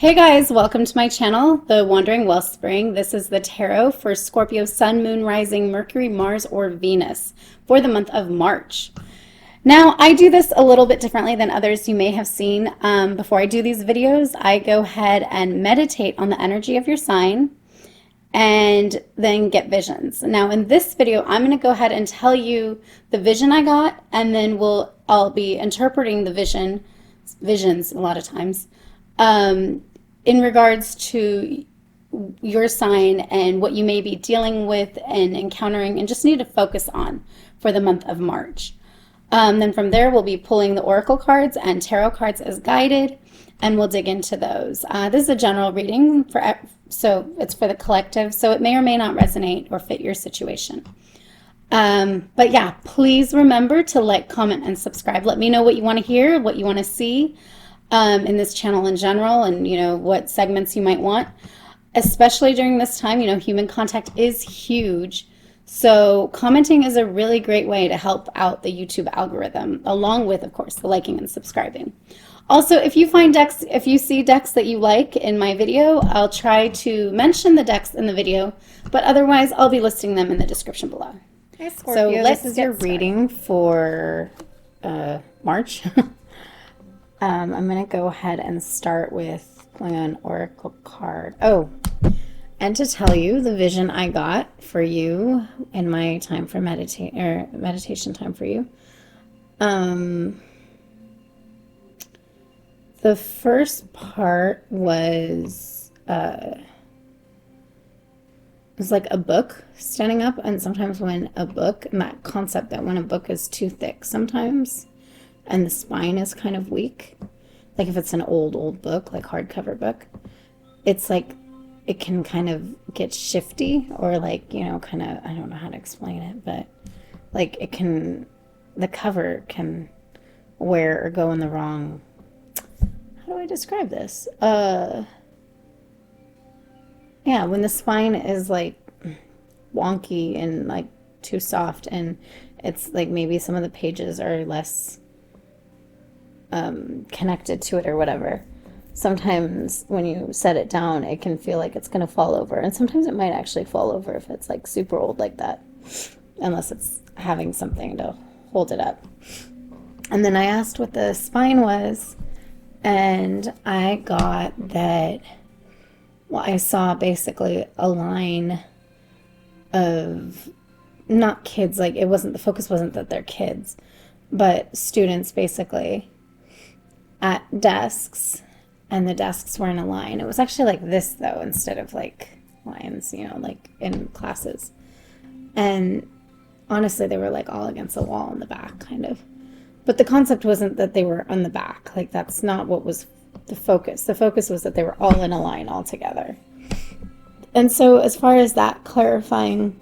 Hey guys, welcome to my channel, The Wandering Wellspring. This is the tarot for Scorpio, Sun, Moon, Rising, Mercury, Mars, or Venus for the month of March. Now, I do this a little bit differently than others you may have seen. Before I do these videos, I go ahead and meditate on the energy of your sign and then get visions. Now, in this video, I'm going to go ahead and tell you the vision I got, and then I'll be interpreting the visions a lot of times. In regards to your sign and what you may be dealing with and encountering and just need to focus on for the month of March. Then from there, we'll be pulling the oracle cards and tarot cards as guided, and we'll dig into those. This is a general reading, so it's for the collective, so it may or may not resonate or fit your situation. But yeah, please remember to like, comment, and subscribe. Let me know what you want to hear, what you want to see in this channel in general, and what segments you might want, especially during this time. Human contact is huge, so commenting is a really great way to help out the YouTube algorithm, along with, of course, the liking and subscribing. Also, if you see decks that you like in my video, I'll try to mention the decks in the video, but otherwise I'll be listing them in the description below. Hi Scorpio, so this is your reading for March. I'm going to go ahead and start with pulling an oracle card. Oh, and to tell you the vision I got for you in my time for meditation time for you. The first part was like a book standing up, and sometimes when a book, and that concept that when a book is too thick sometimes, and the spine is kind of weak, like if it's an old book, like hardcover book, it's like it can kind of get shifty, or like, kind of, I don't know how to explain it, but like the cover can wear or go in the wrong, how do I describe this? Yeah, when the spine is like wonky and like too soft, and it's like maybe some of the pages are less connected to it or whatever. Sometimes when you set it down, it can feel like it's going to fall over, and sometimes it might actually fall over if it's like super old like that, unless it's having something to hold it up. And then I asked what the spine was, and I got that, well, I saw basically a line of not kids, like it wasn't, the focus wasn't that they're kids, but students basically at desks, and the desks were in a line. It was actually like this though, instead of like lines, like in classes. And honestly, they were like all against the wall in the back, kind of. But the concept wasn't that they were on the back. Like, that's not what was the focus. The focus was that they were all in a line all together. And so as far as that clarifying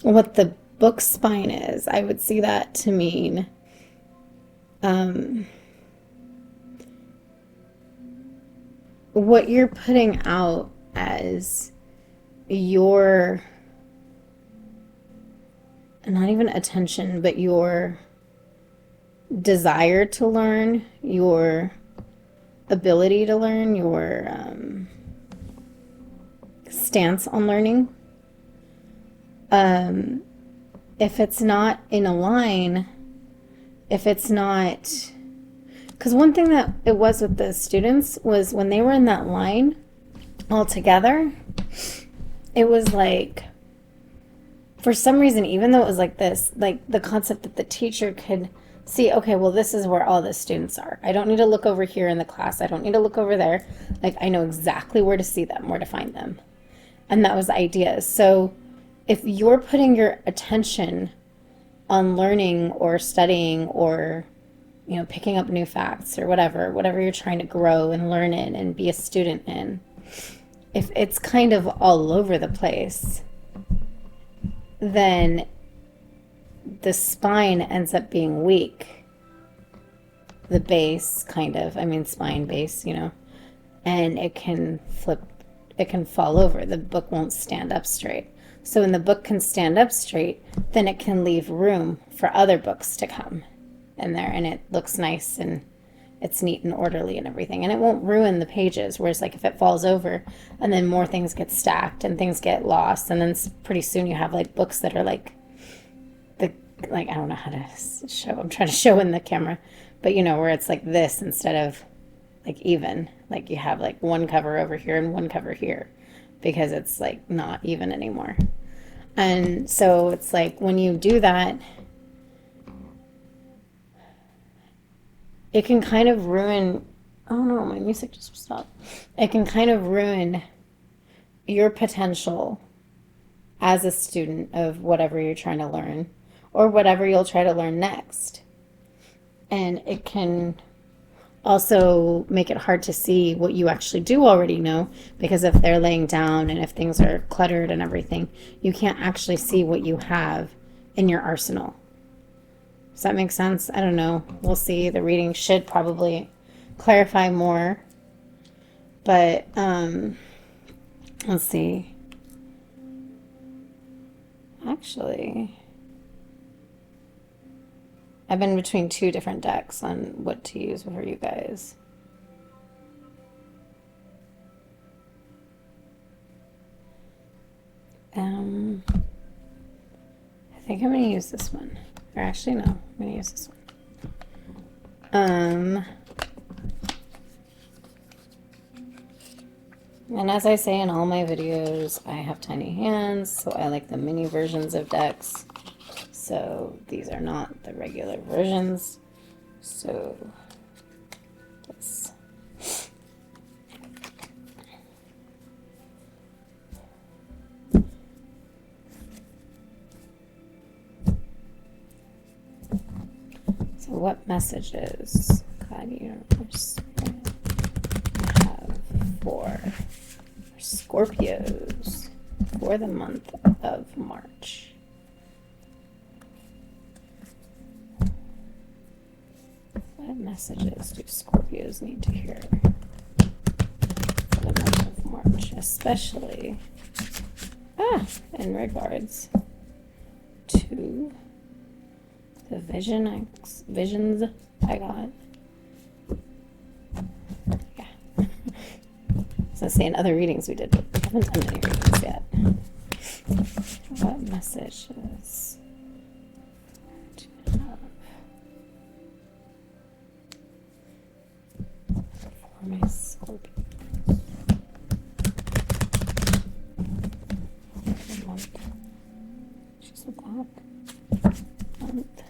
what the book spine is, I would see that to mean what you're putting out as your, not even attention, but your desire to learn, your ability to learn, your stance on learning. If it's not in a line, if it's not, because one thing that it was with the students was when they were in that line all together, it was like, for some reason, even though it was like this, like the concept that the teacher could see, okay, well, this is where all the students are. I don't need to look over here in the class. I don't need to look over there. Like, I know exactly where to see them, where to find them. And that was the idea. So if you're putting your attention on learning or studying or, picking up new facts or whatever you're trying to grow and learn in and be a student in, if it's kind of all over the place, then the spine ends up being weak. The base, kind of, spine base, and it can flip, it can fall over. The book won't stand up straight. So when the book can stand up straight, then it can leave room for other books to come in there, and it looks nice and it's neat and orderly and everything. And it won't ruin the pages. Whereas like if it falls over and then more things get stacked and things get lost, and then pretty soon you have like books that are like I don't know how to show. I'm trying to show in the camera, but you know, where it's like this instead of like even. Like you have like one cover over here and one cover here because it's like not even anymore. And so it's like when you do that, it can kind of ruin, oh no, my music just stopped. It can kind of ruin your potential as a student of whatever you're trying to learn or whatever you'll try to learn next. And it can also make it hard to see what you actually do already know, because if they're laying down and if things are cluttered and everything, you can't actually see what you have in your arsenal. Does that make sense? I don't know. We'll see. The reading should probably clarify more. But let's see. Actually, I've been between two different decks on what to use for you guys. I think I'm going to use this one. Or actually, no. I'm going to use this one. And as I say in all my videos, I have tiny hands, so I like the mini versions of decks. So these are not the regular versions. So let's what messages God Universe have for Scorpios for the month of March? What messages do Scorpios need to hear for the month of March, especially in regards to the visions I got? Yeah. So I say in other readings we did, but we haven't done any readings yet. What messages do you have for my Scorpio? She's a black month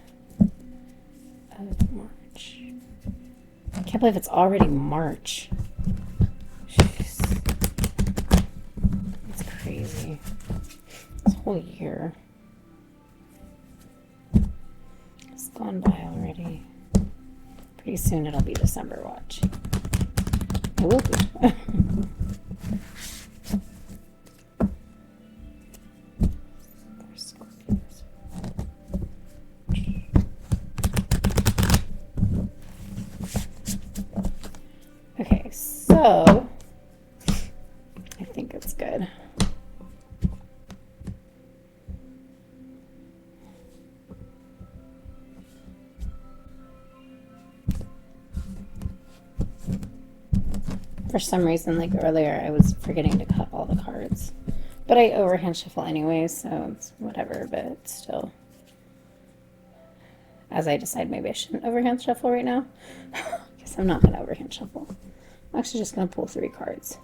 of March. I can't believe it's already March. Jeez. That's crazy. This whole year has gone by already. Pretty soon it'll be December, watch. It will be. Okay, so I think it's good. For some reason, like earlier, I was forgetting to cut all the cards. But I overhand shuffle anyway, so it's whatever, but still. As I decide maybe I shouldn't overhand shuffle right now. Guess I'm not going to overhand shuffle. I'm actually just going to pull 3 cards.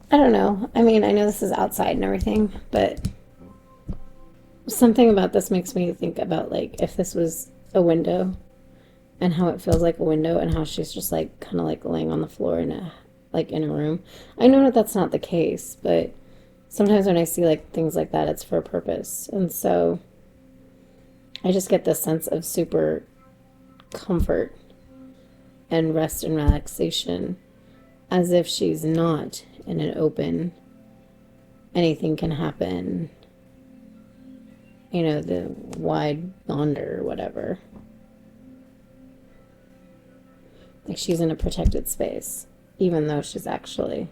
I don't know. I mean, I know this is outside and everything, but something about this makes me think about, like, if this was a window and how it feels like a window and how she's just, like, kind of, like, laying on the floor in a, like, in a room. I know that that's not the case, but sometimes when I see, like, things like that, it's for a purpose. And so I just get this sense of super comfort and rest and relaxation, as if she's not in an open, anything can happen, you know, the wide yonder or whatever. Like she's in a protected space, even though she's actually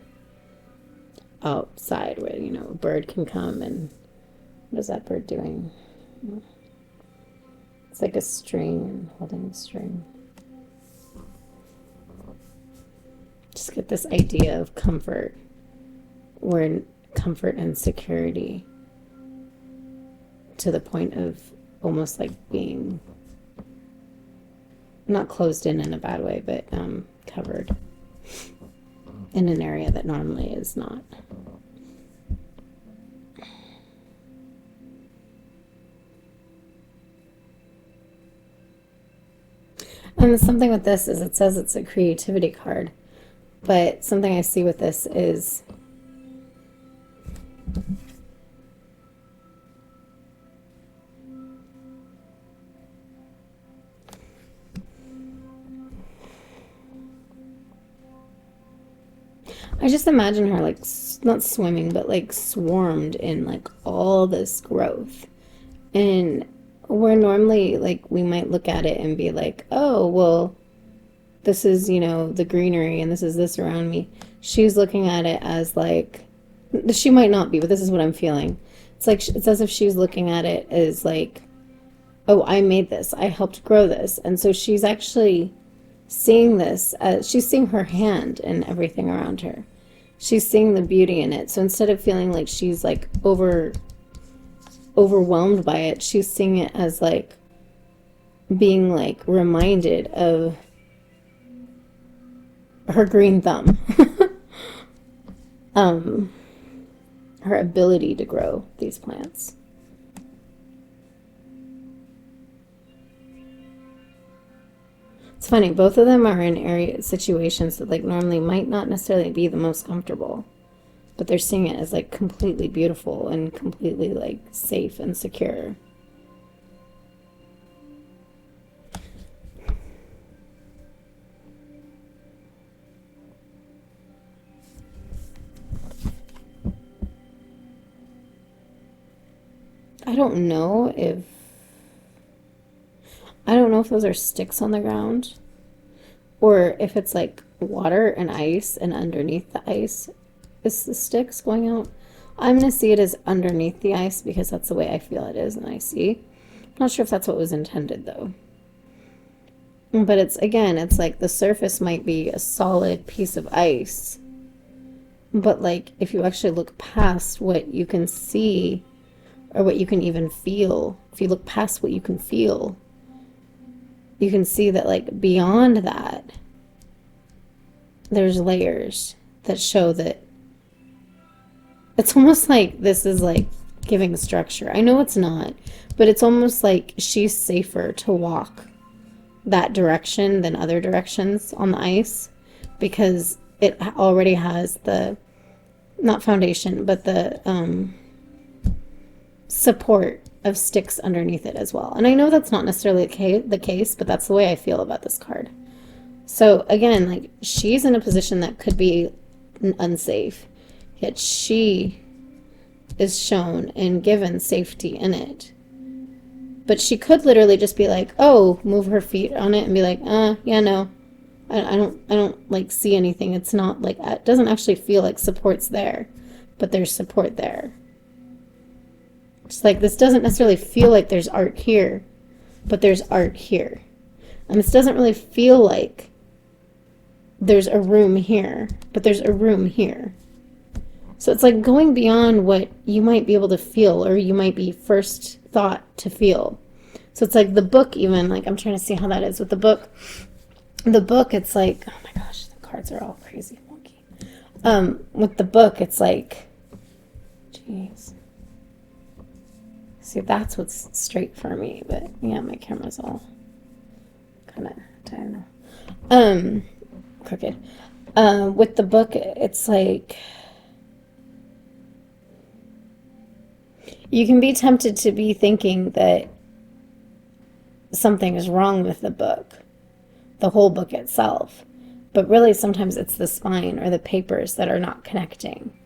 outside where, you know, a bird can come and what is that bird doing? It's like a string, holding a string. Just get this idea of comfort, where comfort and security to the point of almost like being not closed in a bad way, but covered in an area that normally is not. And something with this is it says it's a creativity card, but something I see with this is I just imagine her like not swimming, but like swarmed in like all this growth. And where normally like we might look at it and be like, oh, well, this is, you know, the greenery and this is this around me. She's looking at it as like, she might not be, but this is what I'm feeling. It's like, it's as if she's looking at it as like, oh, I made this, I helped grow this. And so she's actually seeing this as, she's seeing her hand and everything around her. She's seeing the beauty in it. So instead of feeling like she's like overwhelmed by it, she's seeing it as like being like reminded of her green thumb. Her ability to grow these plants. It's funny, both of them are in situations that like normally might not necessarily be the most comfortable, but they're seeing it as like completely beautiful and completely like safe and secure. I don't know if those are sticks on the ground or if it's like water and ice and underneath the ice is the sticks going out. I'm going to see it as underneath the ice because that's the way I feel it is and I see. I'm not sure if that's what was intended though. But it's, again, it's like the surface might be a solid piece of ice. But like if you actually look past what you can see or what you can even feel, if you look past what you can feel, you can see that like beyond that, there's layers that show that it's almost like this is like giving structure. I know it's not, but it's almost like she's safer to walk that direction than other directions on the ice because it already has the, not foundation, but the support of sticks underneath it as well. And I know that's not necessarily the case, but that's the way I feel about this card. So again, like she's in a position that could be unsafe, yet she is shown and given safety in it. But she could literally just be like, oh, move her feet on it and be like, yeah, no, I don't like see anything. It's not like, it doesn't actually feel like support's there, but there's support there. It's like, this doesn't necessarily feel like there's art here, but there's art here. And this doesn't really feel like there's a room here, but there's a room here. So it's like going beyond what you might be able to feel or you might be first thought to feel. So it's like the book even, like I'm trying to see how that is with the book. The book, it's like, oh my gosh, the cards are all crazy wonky. With the book, it's like, jeez. See, that's what's straight for me, but yeah, my camera's all kind of, I don't know, crooked. With the book, it's like, you can be tempted to be thinking that something is wrong with the book, the whole book itself. But really, sometimes it's the spine or the papers that are not connecting.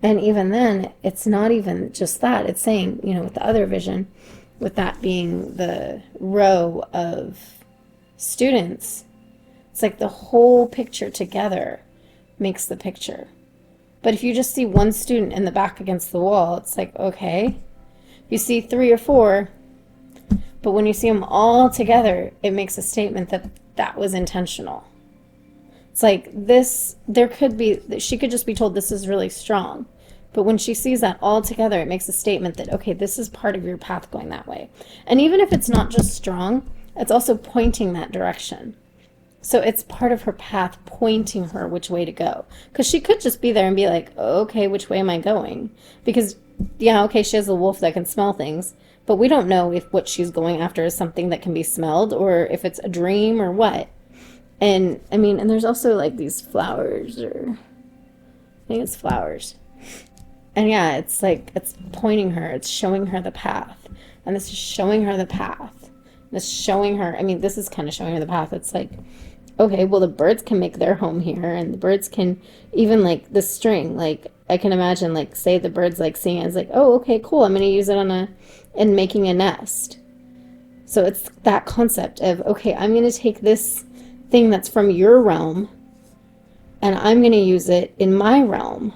And even then, it's not even just that. It's saying, you know, with the other vision, with that being the row of students, it's like the whole picture together makes the picture. But if you just see one student in the back against the wall, it's like, okay. You see 3 or 4, but when you see them all together, it makes a statement that that was intentional. It's like this, there could be, she could just be told this is really strong. But when she sees that all together, it makes a statement that, okay, this is part of your path going that way. And even if it's not just strong, it's also pointing that direction. So it's part of her path pointing her which way to go. Because she could just be there and be like, okay, which way am I going? Because, yeah, okay, she has a wolf that can smell things. But we don't know if what she's going after is something that can be smelled or if it's a dream or what. And, I mean, and there's also like these flowers or, I think it's flowers. And yeah, it's like, it's pointing her, it's showing her the path. And this is showing her the path. This is showing her, I mean, this is kind of showing her the path. It's like, okay, well, the birds can make their home here, and the birds can, even like the string, like, I can imagine, like, say the bird's like seeing it, it's like, oh, okay, cool, I'm going to use it in making a nest. So it's that concept of, okay, I'm going to take this thing that's from your realm, and I'm going to use it in my realm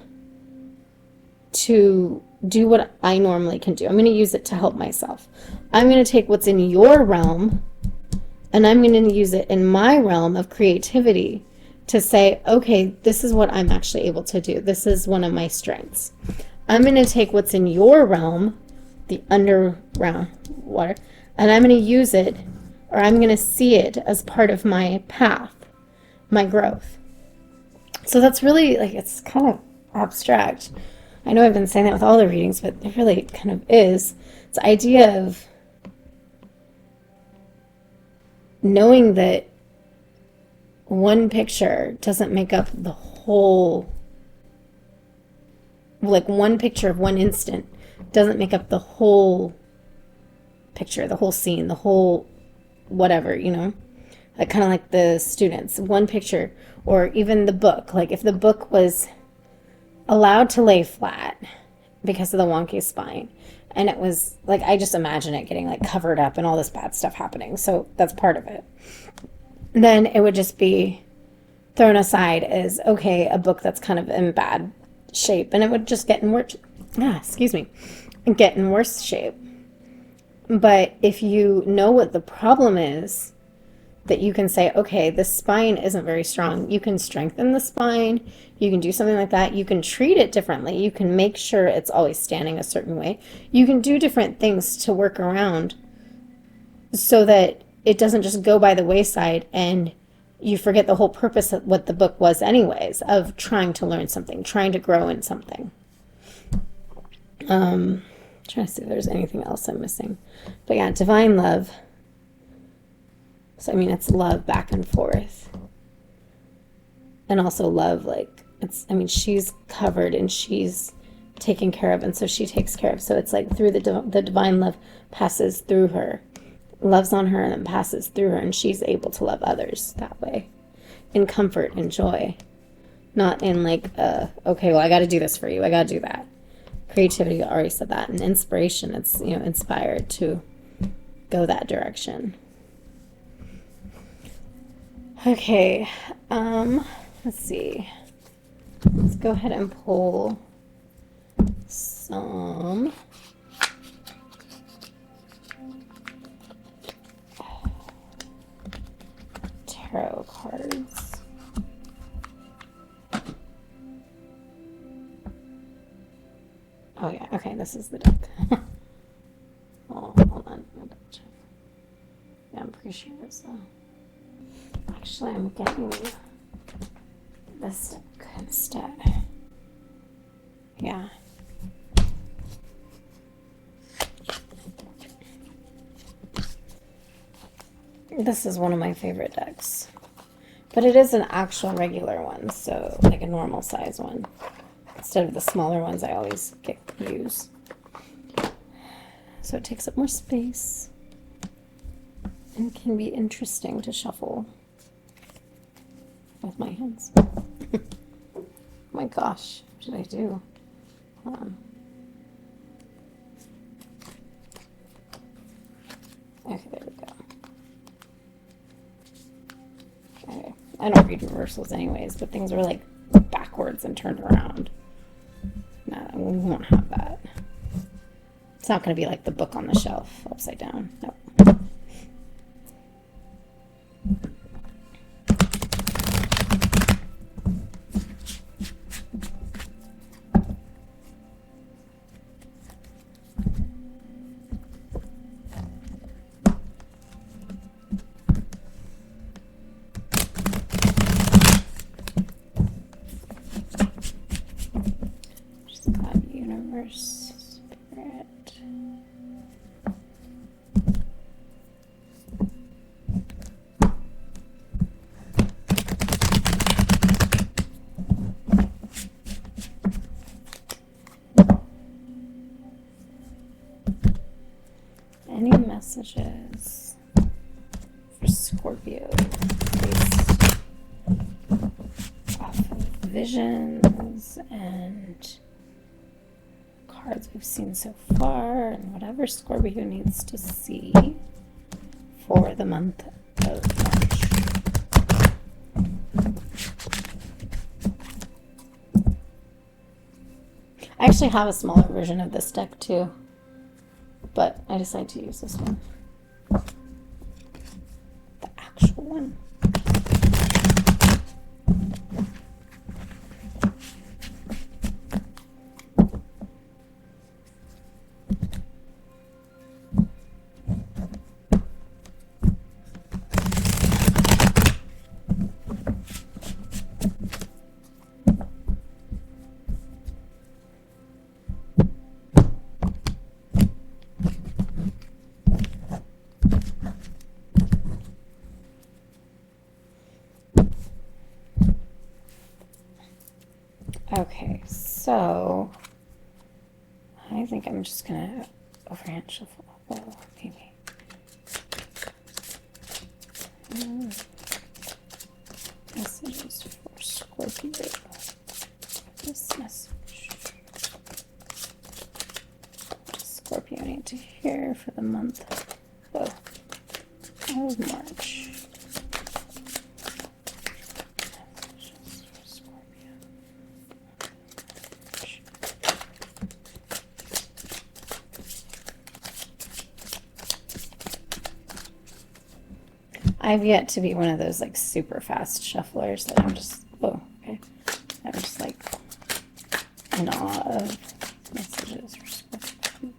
to do what I normally can do. I'm going to use it to help myself. I'm going to take what's in your realm and I'm going to use it in my realm of creativity to say, okay, this is what I'm actually able to do. This is one of my strengths. I'm going to take what's in your realm, the underground water, and I'm going to use it, or I'm going to see it as part of my path, my growth. So that's really, like, it's kind of abstract. I know I've been saying that with all the readings, but it really kind of is. It's the idea of knowing that one picture doesn't make up the whole, like one picture of one instant doesn't make up the whole picture, the whole scene, the whole whatever, you know? Like kind of like the students, one picture, or even the book. Like if the book was allowed to lay flat because of the wonky spine, and it was like, I just imagine it getting like covered up and all this bad stuff happening, so that's part of it, then it would just be thrown aside as, okay, a book that's kind of in bad shape, and it would just get in worse, get in worse shape. But if you know what the problem is, that you can say, okay, the spine isn't very strong. You can strengthen the spine. You can do something like that. You can treat it differently. You can make sure it's always standing a certain way. You can do different things to work around so that it doesn't just go by the wayside and you forget the whole purpose of what the book was anyways, of trying to learn something, trying to grow in something. Trying to see if there's anything else I'm missing. But yeah, divine love. So, I mean, it's love back and forth. And also love, like, it's, I mean, she's covered and she's taken care of, and so she takes care of. So it's like through the divine love passes through her, loves on her, and then passes through her, and she's able to love others that way. In comfort and joy. Not in like, okay, well, I got to do this for you. I got to do that. Creativity, I already said that. And inspiration, it's, you know, inspired to go that direction. Okay, let's see. Let's go ahead and pull some tarot cards. Oh yeah, okay, this is the deck. Oh, hold on. Yeah, I'm pretty sure it's actually, I'm getting this deck instead. Yeah. This is one of my favorite decks. But it is an actual regular one, so like a normal size one. Instead of the smaller ones I always use. So it takes up more space and can be interesting to shuffle. with my hands. Oh my gosh, what did I do? Hold on. Okay, there we go. Okay. I don't read reversals anyways, but things are like backwards and turned around. No, we won't have that. It's not going to be like the book on the shelf upside down. No. Spirit. Any messages for Scorpio based off of visions and cards we've seen so far, and whatever Scorpio needs to see for the month of March. I actually have a smaller version of this deck too, but I decided to use this one, the actual one. Okay, so I think I'm just gonna overhand shuffle. Well, maybe. Messages for Scorpio. This message. What does Scorpio need to hear for the month of March? I've yet to be one of those like super fast shufflers that I'm just, oh, okay. I'm just like in awe of messages for Scorpio.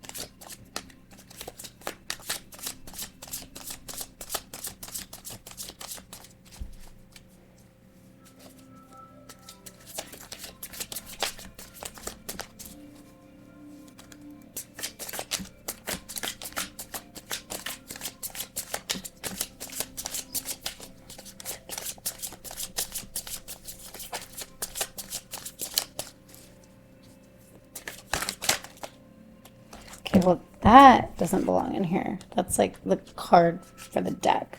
Okay, well, that doesn't belong in here. That's like the card for the deck.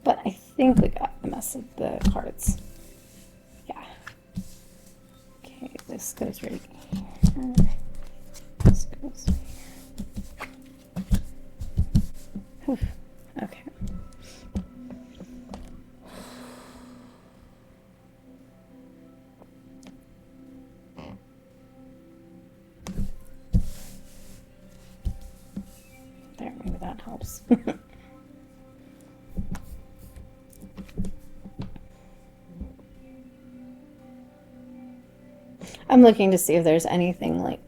But I think we got the message, the cards. Yeah. Okay, this goes right here. This goes right here. Oof. Okay. There, maybe that helps. I'm looking to see if there's anything like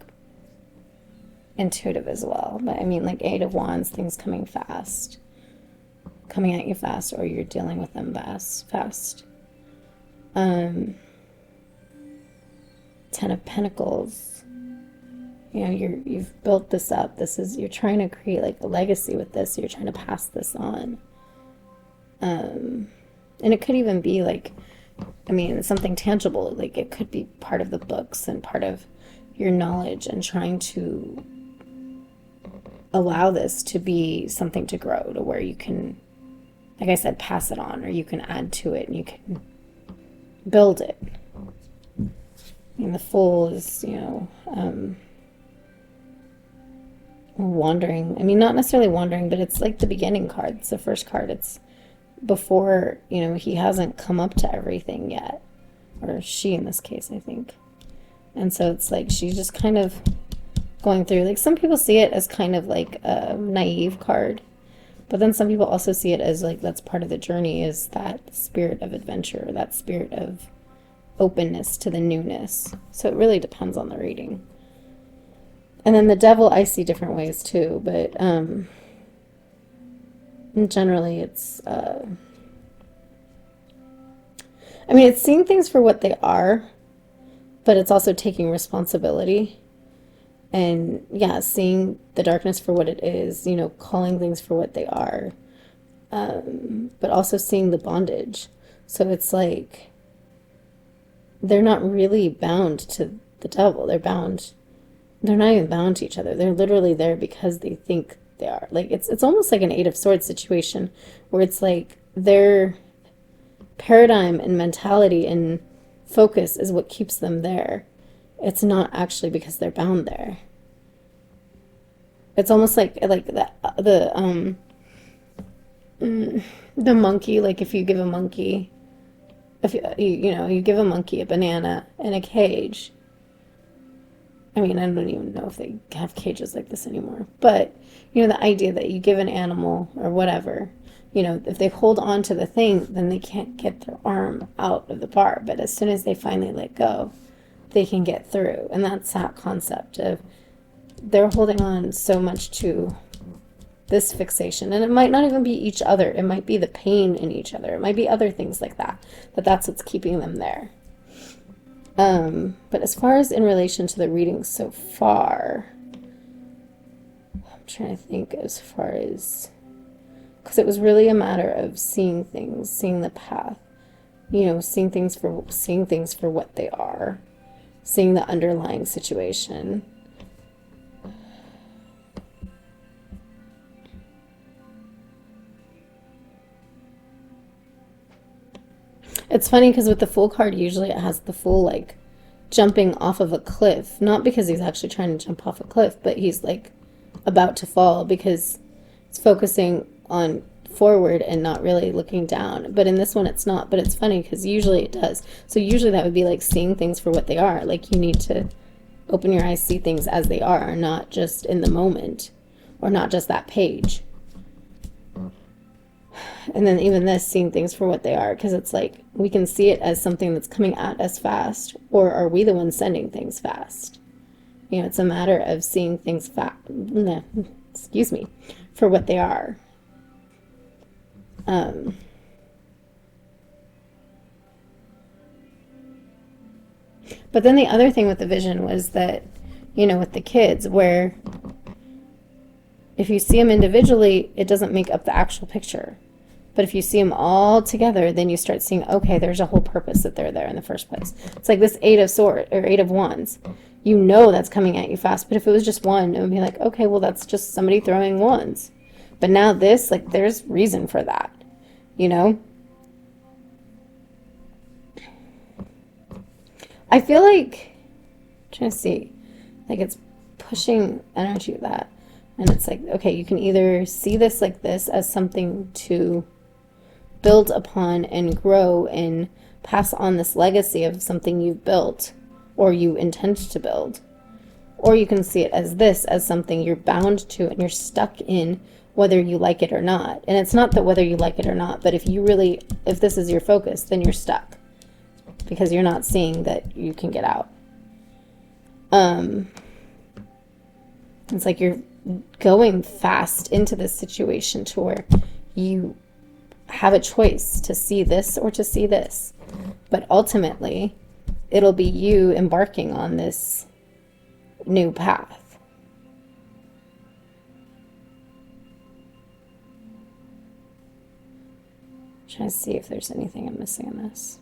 intuitive as well. But I mean, like Eight of Wands, things coming at you fast, or you're dealing with them fast. 10 of Pentacles. You know, you've built this up. You're trying to create like a legacy with this. You're trying to pass this on. And it could even be like, I mean, something tangible. Like it could be part of the books and part of your knowledge, and trying to allow this to be something to grow, to where you can, like I said, pass it on, or you can add to it, and you can build it. And the Fool is, wandering. I mean, not necessarily wandering, but it's like the beginning card. It's the first card. It's before, he hasn't come up to everything yet. Or she in this case, I think. And so it's like she's just kind of going through. Like, some people see it as kind of like a naive card. But then some people also see it as like that's part of the journey, is that spirit of adventure, that spirit of openness to the newness. So it really depends on the reading. And then the Devil, I see different ways too, but generally it's, it's seeing things for what they are, but it's also taking responsibility. And yeah, seeing the darkness for what it is, calling things for what they are, but also seeing the bondage. So it's like they're not really bound to the devil. They're not even bound to each other. They're literally there because they think they are. Like, it's almost like an Eight of Swords situation, where it's like their paradigm and mentality and focus is what keeps them there. It's not actually because they're bound there. It's almost like the monkey. Like, if you give a monkey, if you give a monkey a banana in a cage. I mean, I don't even know if they have cages like this anymore. But, the idea that you give an animal or whatever, if they hold on to the thing, then they can't get their arm out of the bar. But as soon as they finally let go, they can get through. And that's that concept of they're holding on so much to this fixation. And it might not even be each other. It might be the pain in each other. It might be other things like that. But that's what's keeping them there. But as far as in relation to the reading so far, I'm trying to think as far as, because it was really a matter of seeing things, seeing the path, seeing things for what they are, seeing the underlying situation. It's funny because with the Fool card, usually it has the Fool like jumping off of a cliff. Not because he's actually trying to jump off a cliff, but he's like about to fall because it's focusing on forward and not really looking down. But in this one, it's not. But it's funny because usually it does. So usually that would be like seeing things for what they are. Like, you need to open your eyes, see things as they are, not just in the moment, or not just that page. And then even this, seeing things for what they are, because it's like we can see it as something that's coming at us fast, or are we the ones sending things fast? It's a matter of seeing things for what they are. But then the other thing with the vision was that, with the kids, where if you see them individually, it doesn't make up the actual picture. But if you see them all together, then you start seeing, okay, there's a whole purpose that they're there in the first place. It's like this Eight of Wands. That's coming at you fast. But if it was just one, it would be like, okay, well, that's just somebody throwing wands. But now this, like, there's reason for that, I feel like, I'm trying to see, like, it's pushing energy of that. And it's like, okay, you can either see this like this as something to build upon and grow and pass on this legacy of something you've built or you intend to build. Or you can see it as this, as something you're bound to and you're stuck in, whether you like it or not. And it's not that whether you like it or not, but if this is your focus, then you're stuck because you're not seeing that you can get out. It's like you're going fast into this situation to where you have a choice to see this or to see this. But ultimately, it'll be you embarking on this new path. I'm trying to see if there's anything I'm missing in this.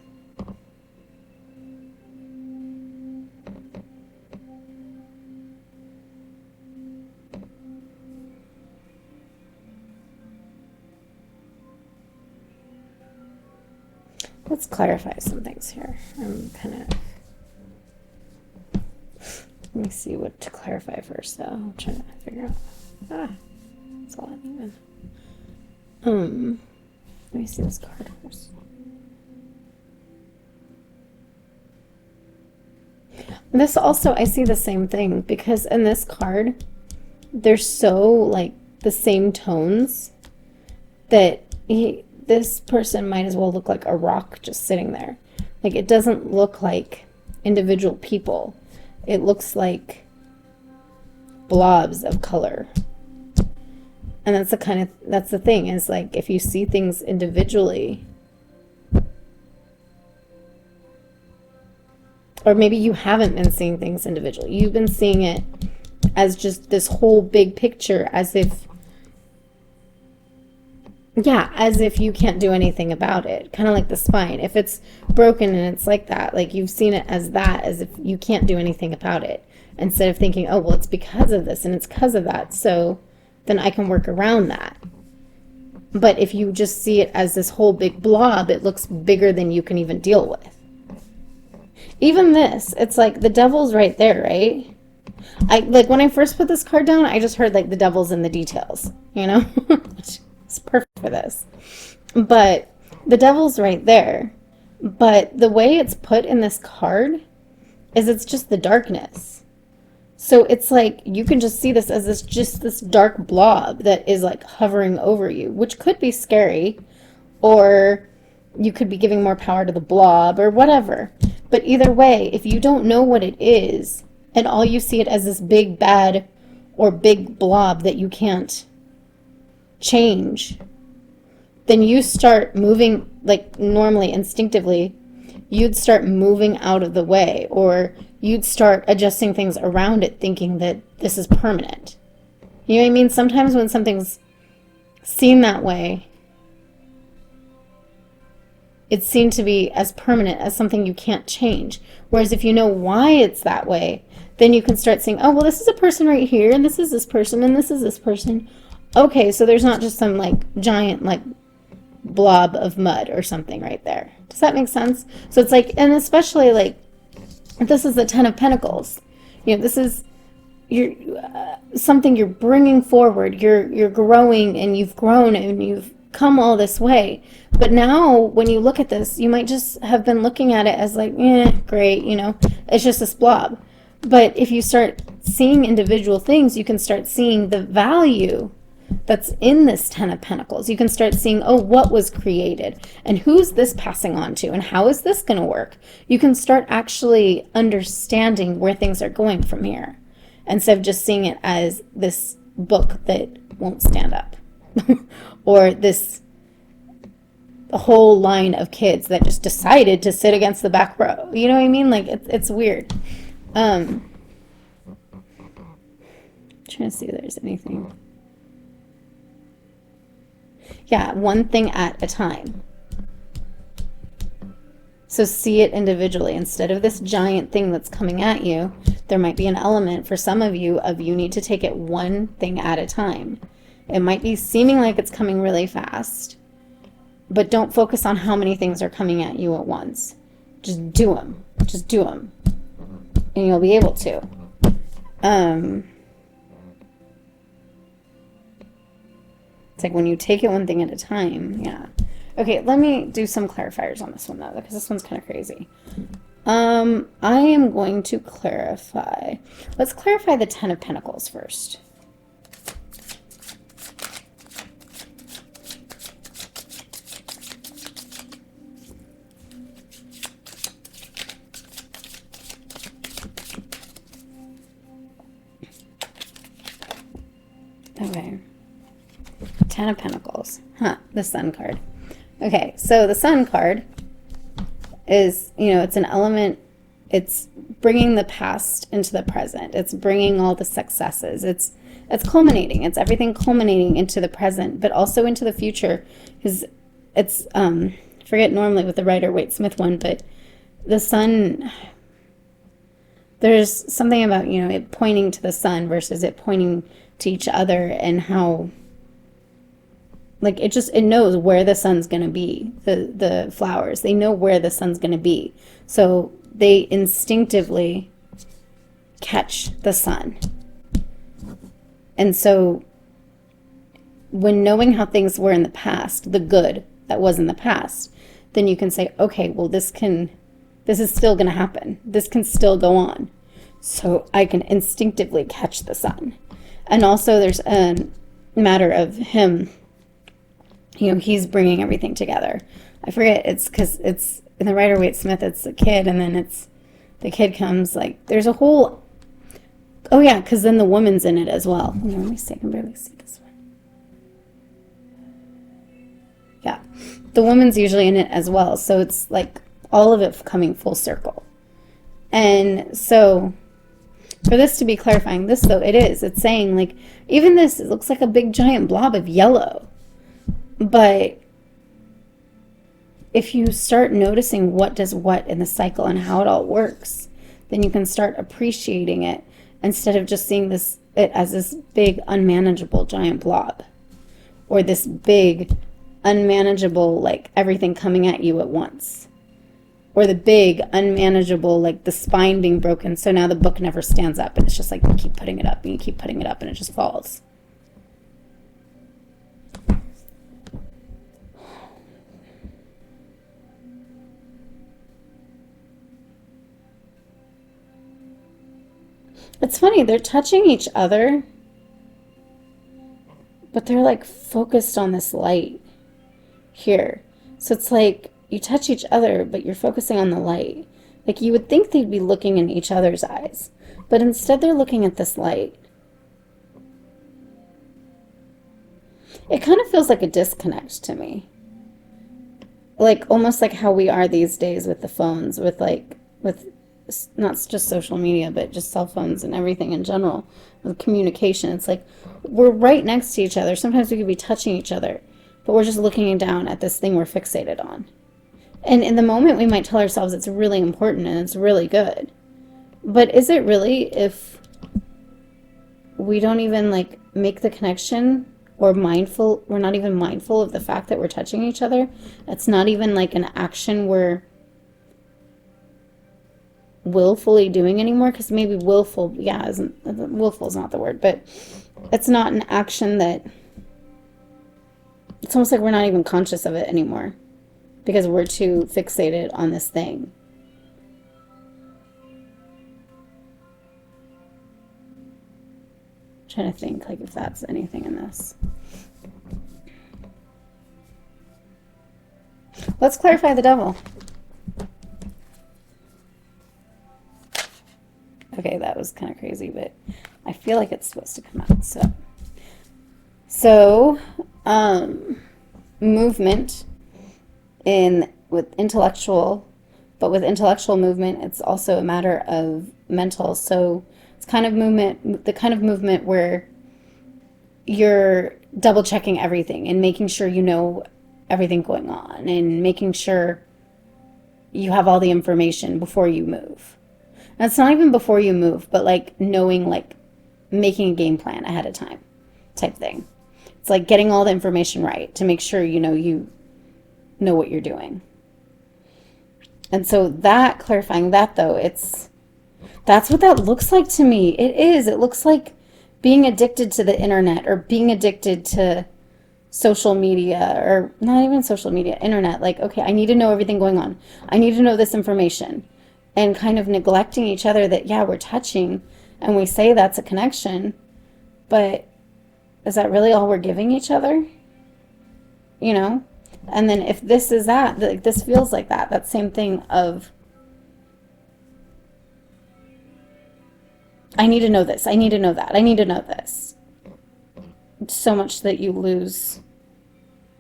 Let's clarify some things here. I'm kind of... Let me see what to clarify first, though. I'm trying to figure out... it's all uneven. Let me see this card first. This also, I see the same thing, because in this card, they're so, like, the same tones that this person might as well look like a rock just sitting there. Like, it doesn't look like individual people. It looks like blobs of color. And that's the thing, is like, if you see things individually, or maybe you haven't been seeing things individually. You've been seeing it as just this whole big picture, as if you can't do anything about it. Kind of like the spine. If it's broken and it's like that, like you've seen it as that, as if you can't do anything about it. Instead of thinking, oh, well, it's because of this and it's because of that, so then I can work around that. But if you just see it as this whole big blob, it looks bigger than you can even deal with. Even this, it's like the devil's right there, right? Like when I first put this card down, I just heard like the devil's in the details, you know? It's perfect for this. But the devil's right there. But the way it's put in this card is it's just the darkness. So it's like you can just see this as this dark blob that is like hovering over you, which could be scary, or you could be giving more power to the blob or whatever. But either way, if you don't know what it is, and all you see it as this big bad or big blob that you can't change, then you start moving, like normally, instinctively, you'd start moving out of the way, or you'd start adjusting things around it, thinking that this is permanent. You know what I mean? Sometimes when something's seen that way, it's seen to be as permanent as something you can't change. Whereas if you know why it's that way, then you can start saying, oh, well, this is a person right here, and this is this person, and this is this person. Okay, so there's not just some like giant like blob of mud or something right there. Does that make sense? So it's like, and especially like, this is the Ten of Pentacles. You know, this is something you're bringing forward. You're growing, and you've grown, and you've come all this way. But now when you look at this, you might just have been looking at it as like, great, you know, it's just this blob. But if you start seeing individual things, you can start seeing the value that's in this Ten of Pentacles. You can start seeing, oh, what was created, and who's this passing on to, and how is this going to work? You can start actually understanding where things are going from here, instead of just seeing it as this book that won't stand up or this whole line of kids that just decided to sit against the back row. You know what I mean? Like, it's weird. Trying to see if there's anything. Yeah, one thing at a time. So see it individually. Instead of this giant thing that's coming at you, there might be an element for some of you need to take it one thing at a time. It might be seeming like it's coming really fast, but don't focus on how many things are coming at you at once. Just do them. Just do them. And you'll be able to. It's like when you take it one thing at a time. Yeah. Okay, let me do some clarifiers on this one, though, because this one's kind of crazy. I am going to clarify. Let's clarify the Ten of Pentacles first. Okay. Ten of Pentacles. The Sun card. Okay, so the Sun card is, it's an element. It's bringing the past into the present. It's bringing all the successes. It's culminating. It's everything culminating into the present, but also into the future. Because it's, forget normally with the Rider-Waite-Smith one, but the Sun, there's something about, it pointing to the sun versus it pointing to each other, and how Like it knows where the sun's going to be, the flowers. They know where the sun's going to be. So they instinctively catch the sun. And so when knowing how things were in the past, the good that was in the past, then you can say, okay, well, this is still going to happen. This can still go on. So I can instinctively catch the sun. And also there's a matter of him, he's bringing everything together. I forget, it's because it's in the Rider-Waite-Smith, it's a kid, and then it's the kid comes, like, there's a whole, oh yeah, because then the woman's in it as well. Let me see, I can barely see this one. Yeah, the woman's usually in it as well. So it's like all of it coming full circle. And so for this to be clarifying this, though, it's saying, like, even this, it looks like a big giant blob of yellow. But if you start noticing what does what in the cycle and how it all works, then you can start appreciating it instead of just seeing it as this big unmanageable giant blob, or this big unmanageable, like, everything coming at you at once, or the big unmanageable, like the spine being broken, so now the book never stands up, and it's just like you keep putting it up and you keep putting it up and it just falls. It's funny, they're touching each other, but they're like focused on this light here. So it's like you touch each other, but you're focusing on the light. Like you would think they'd be looking in each other's eyes, but instead they're looking at this light. It kind of feels like a disconnect to me. Like almost like how we are these days with the phones, with not just social media, but just cell phones and everything in general, with communication. It's like we're right next to each other. Sometimes we could be touching each other, but we're just looking down at this thing we're fixated on. And in the moment, we might tell ourselves it's really important and it's really good. But is it really if we don't even like make the connection, or we're not even mindful of the fact that we're touching each other? It's not even like an action we're willfully doing anymore, because maybe willful is not the word, but it's not an action that, it's almost like we're not even conscious of it anymore because we're too fixated on this thing. I'm trying to think like if that's anything in this. Let's clarify the devil. Okay, that was kind of crazy, but I feel like it's supposed to come out. So movement with intellectual, but with intellectual movement, it's also a matter of mental. So it's kind of movement, the kind of movement where you're double checking everything and making sure you know everything going on and making sure you have all the information before you move. And it's not even before you move, but like knowing, like making a game plan ahead of time type thing. It's like getting all the information right to make sure you know what you're doing. And so that, clarifying that though, that's what that looks like to me. It looks like being addicted to the internet, or being addicted to social media, or not even social media, internet. Like, okay, I need to know everything going on. I need to know this information. And kind of neglecting each other, that, yeah, we're touching and we say that's a connection, but is that really all we're giving each other? And then if this is that, like, this feels like that same thing of, I need to know this, I need to know that, I need to know this. So much that you lose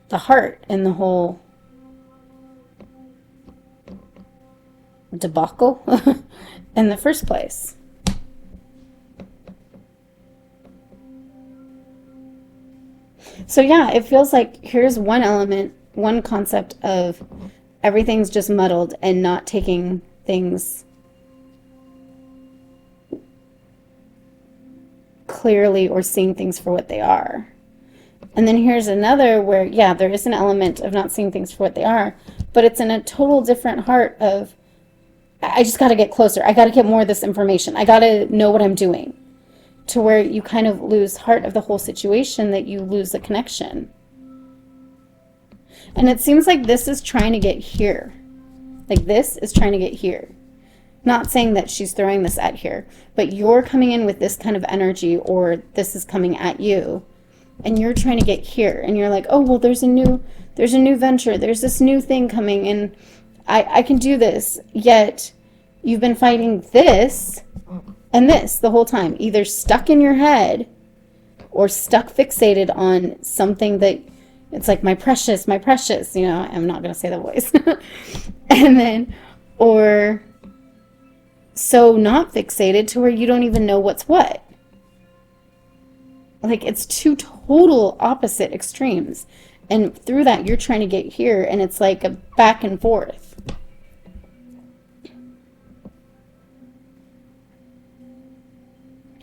the heart in the whole debacle in the first place. So yeah, it feels like here's one element, one concept of everything's just muddled and not taking things clearly or seeing things for what they are. And then here's another where, yeah, there is an element of not seeing things for what they are, but it's in a total different heart of, I just got to get closer. I got to get more of this information. I got to know what I'm doing. To where you kind of lose heart of the whole situation, that you lose the connection. And it seems like this is trying to get here. Like this is trying to get here. Not saying that she's throwing this at here, but you're coming in with this kind of energy, or this is coming at you, and you're trying to get here, and you're like, oh, well, there's a new venture, there's this new thing coming, and I can do this. Yet you've been fighting this and this the whole time, either stuck in your head or stuck fixated on something that it's like, my precious, you know, I'm not going to say the voice. And then, or so not fixated to where you don't even know what's what. Like, it's two total opposite extremes. And through that, you're trying to get here, and it's like a back and forth.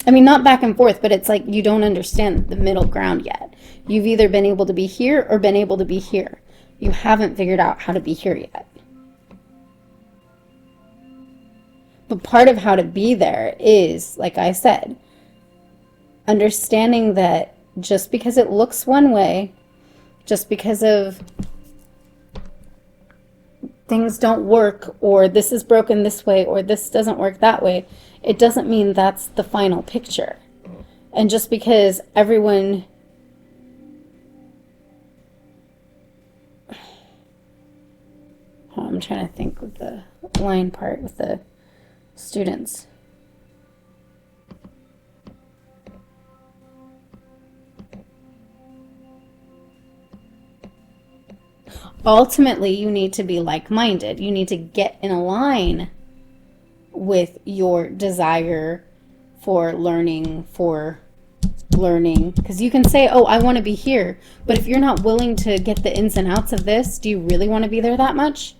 I mean, not back and forth, but it's like you don't understand the middle ground yet. You've either been able to be here or been able to be here. You haven't figured out how to be here yet. But part of how to be there is, like I said, understanding that just because it looks one way, just because of things don't work, or this is broken this way, or this doesn't work that way, it doesn't mean that's the final picture. And just because everyone I'm trying to think with the line part with the students. Ultimately, you need to be like-minded. You need to get in a line with your desire for learning, because you can say, oh, I want to be here, but if you're not willing to get the ins and outs of this, do you really want to be there that much?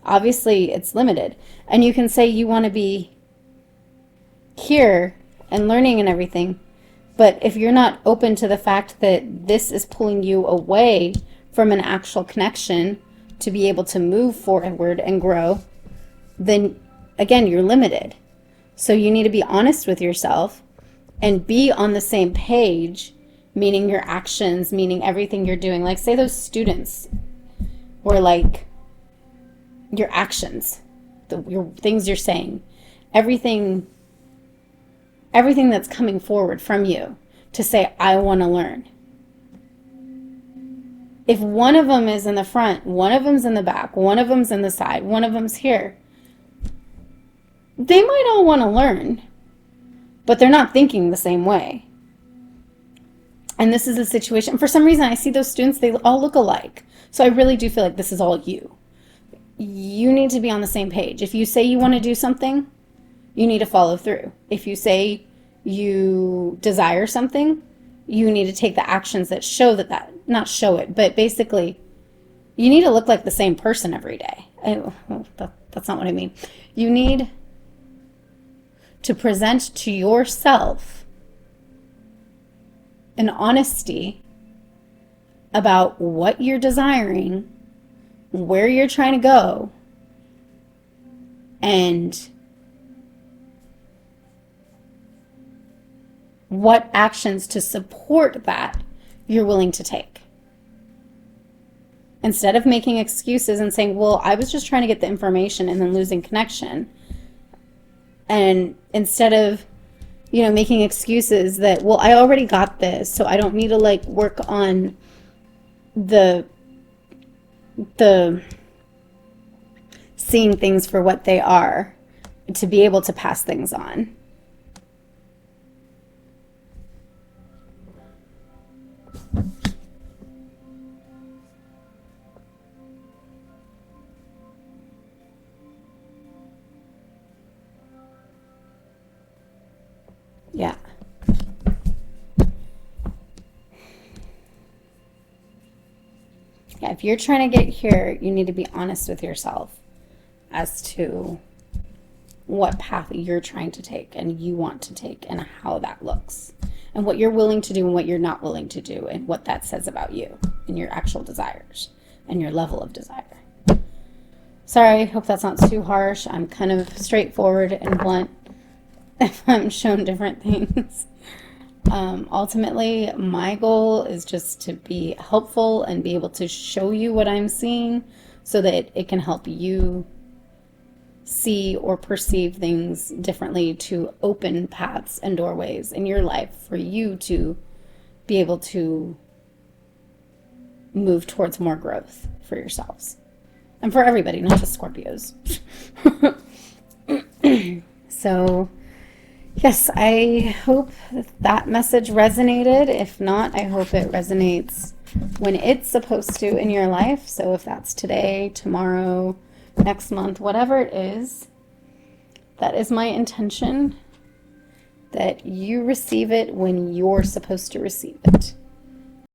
Obviously, it's limited. And you can say you want to be here and learning and everything, but if you're not open to the fact that this is pulling you away from an actual connection to be able to move forward and grow, then again, you're limited. So you need to be honest with yourself and be on the same page, meaning your actions, meaning everything you're doing. Like, say those students were like, your actions, your things you're saying, everything that's coming forward from you to say, I want to learn. If one of them is in the front, one of them's in the back, one of them's in the side, one of them's here, they might all want to learn, but they're not thinking the same way. And this is a situation, for some reason I see those students, they all look alike. So I really do feel like this is all you. You need to be on the same page. If you say you want to do something, you need to follow through. If you say you desire something, you need to take the actions that show that, not show it, but basically you need to look like the same person every day. That's not what I mean. You need to present to yourself an honesty about what you're desiring, where you're trying to go, and what actions to support that you're willing to take. Instead of making excuses and saying, well, I was just trying to get the information, and then losing connection. And instead of, making excuses that, well, I already got this, so I don't need to work on the seeing things for what they are to be able to pass things on. Yeah. Yeah, if you're trying to get here, you need to be honest with yourself as to what path you're trying to take and you want to take and how that looks. and what you're willing to do and what you're not willing to do, and what that says about you and your actual desires and your level of desire. Sorry, I hope that's not too harsh. I'm kind of straightforward and blunt if I'm shown different things. Ultimately, my goal is just to be helpful and be able to show you what I'm seeing so that it can help you see or perceive things differently, to open paths and doorways in your life for you to be able to move towards more growth for yourselves and for everybody, not just Scorpios. So yes, I hope that message resonated. If not, I hope it resonates when it's supposed to in your life. So if that's today, tomorrow, next month, whatever it is, that is my intention, that you receive it when you're supposed to receive it.